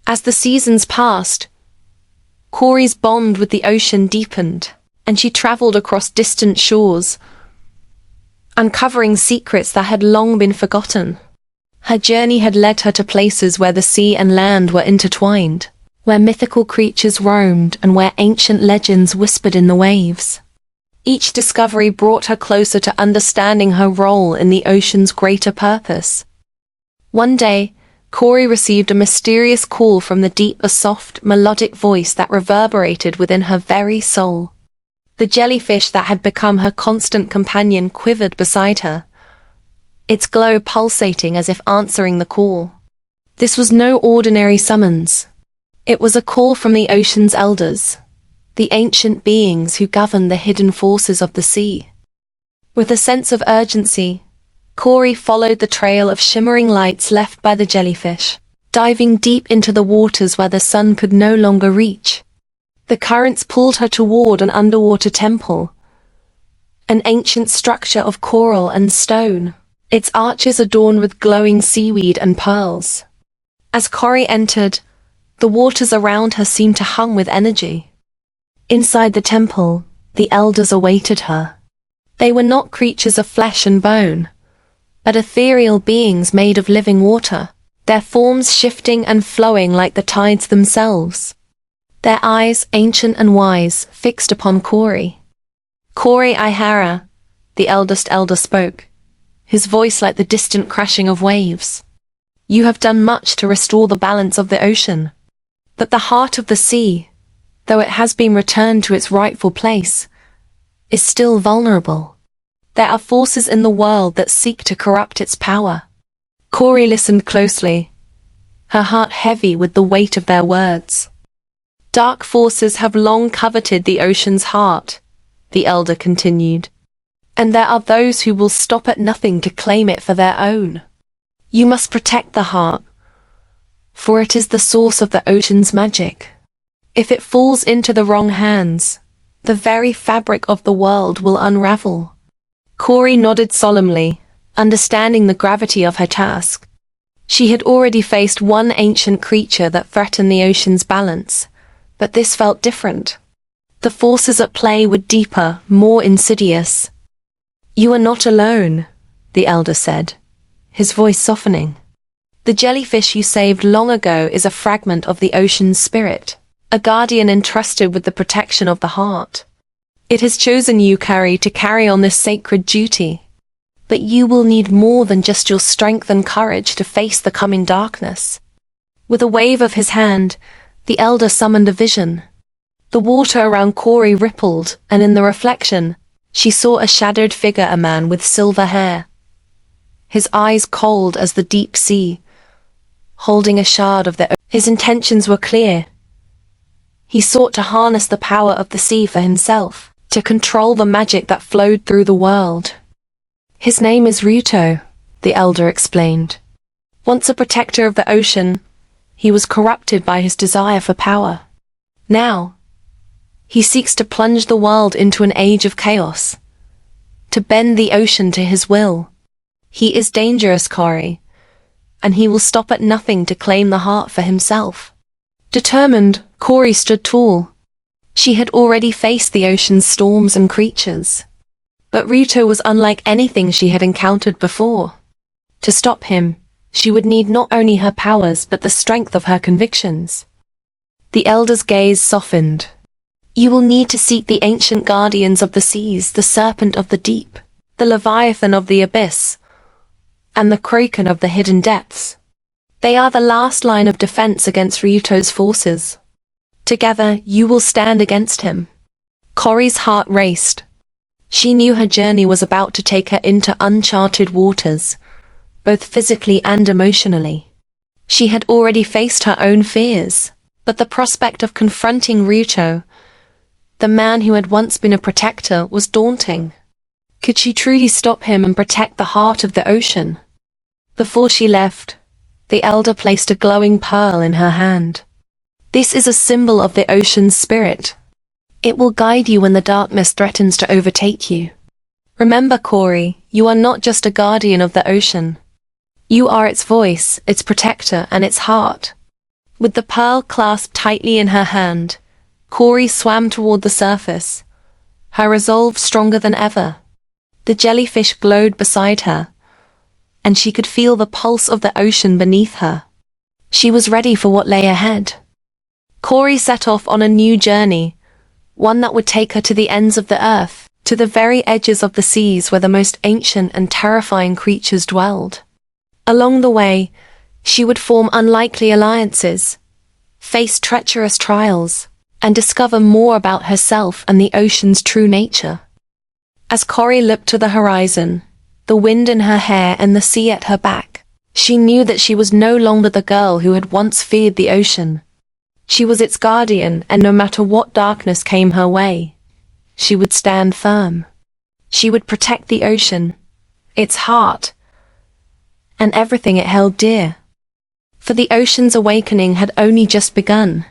As the seasons passed, Kaori's bond with the ocean deepened, and she traveled across distant shores, uncovering secrets that had long been forgotten. Her journey had led her to places where the sea and land were intertwined, where mythical creatures roamed and where ancient legends whispered in the waves. Each discovery brought her closer to understanding her role in the ocean's greater purpose. One day, Kaori received a mysterious call from the deep, a soft, melodic voice that reverberated within her very soul. The jellyfish that had become her constant companion quivered beside her, its glow pulsating as if answering the call. This was no ordinary summons. It was a call from the ocean's elders, the ancient beings who govern the hidden forces of the sea. With a sense of urgency, Kaori followed the trail of shimmering lights left by the jellyfish, diving deep into the waters where the sun could no longer reach. The currents pulled her toward an underwater temple, an ancient structure of coral and stone, its arches adorned with glowing seaweed and pearls. As Kaori entered, the waters around her seemed to hum with energy. Inside the temple, the elders awaited her. They were not creatures of flesh and bone, but ethereal beings made of living water, their forms shifting and flowing like the tides themselves. Their eyes, ancient and wise, fixed upon Kaori. "Kaori Ihara," the eldest elder spoke, his voice like the distant crashing of waves. "You have done much to restore the balance of the ocean. But the heart of the sea, though it has been returned to its rightful place, is still vulnerable. There are forces in the world that seek to corrupt its power." Kaori listened closely, her heart heavy with the weight of their words. "Dark forces have long coveted the ocean's heart," the elder continued, "and there are those who will stop at nothing to claim it for their own. You must protect the heart, for it is the source of the ocean's magic. If it falls into the wrong hands, the very fabric of the world will unravel." Kaori nodded solemnly, understanding the gravity of her task. She had already faced one ancient creature that threatened the ocean's balance, but this felt different. The forces at play were deeper, more insidious. "You are not alone," the elder said, his voice softening. "The jellyfish you saved long ago is a fragment of the ocean's spirit, a guardian entrusted with the protection of the heart. It has chosen you, Kaori, to carry on this sacred duty. But you will need more than just your strength and courage to face the coming darkness." With a wave of his hand, the elder summoned a vision. The water around Kaori rippled, and in the reflection, she saw a shadowed figure, a man with silver hair, his eyes cold as the deep sea, holding a shard of the ocean. His intentions were clear. He sought to harness the power of the sea for himself, to control the magic that flowed through the world. "His name is Ryuto," the elder explained. "Once a protector of the ocean, he was corrupted by his desire for power. Now, he seeks to plunge the world into an age of chaos, to bend the ocean to his will. He is dangerous, Kaori, and he will stop at nothing to claim the heart for himself." Determined, Kaori stood tall. She had already faced the ocean's storms and creatures. But Ryuto was unlike anything she had encountered before. To stop him, she would need not only her powers but the strength of her convictions. The elder's gaze softened. "You will need to seek the ancient guardians of the seas, the serpent of the deep, the leviathan of the abyss, and the kraken of the hidden depths. They are the last line of defense against Ryuto's forces. Together, you will stand against him." Kaori's heart raced. She knew her journey was about to take her into uncharted waters, both physically and emotionally. She had already faced her own fears, but the prospect of confronting Ryuto, the man who had once been a protector, was daunting. Could she truly stop him and protect the heart of the ocean? Before she left, the elder placed a glowing pearl in her hand. "This is a symbol of the ocean's spirit. It will guide you when the darkness threatens to overtake you. Remember, Kaori, you are not just a guardian of the ocean. You are its voice, its protector, and its heart. With the pearl clasped tightly in her hand, Kaori swam toward the surface, her resolve stronger than ever. The jellyfish glowed beside her, and she could feel the pulse of the ocean beneath her. She was ready for what lay ahead. Kaori set off on a new journey, one that would take her to the ends of the earth, to the very edges of the seas where the most ancient and terrifying creatures dwelled. Along the way, she would form unlikely alliances, face treacherous trials, and discover more about herself and the ocean's true nature. As Kaori looked to the horizon, the wind in her hair and the sea at her back, she knew that she was no longer the girl who had once feared the ocean. She was its guardian, and no matter what darkness came her way, she would stand firm. She would protect the ocean, its heart, and everything it held dear. For the ocean's awakening had only just begun.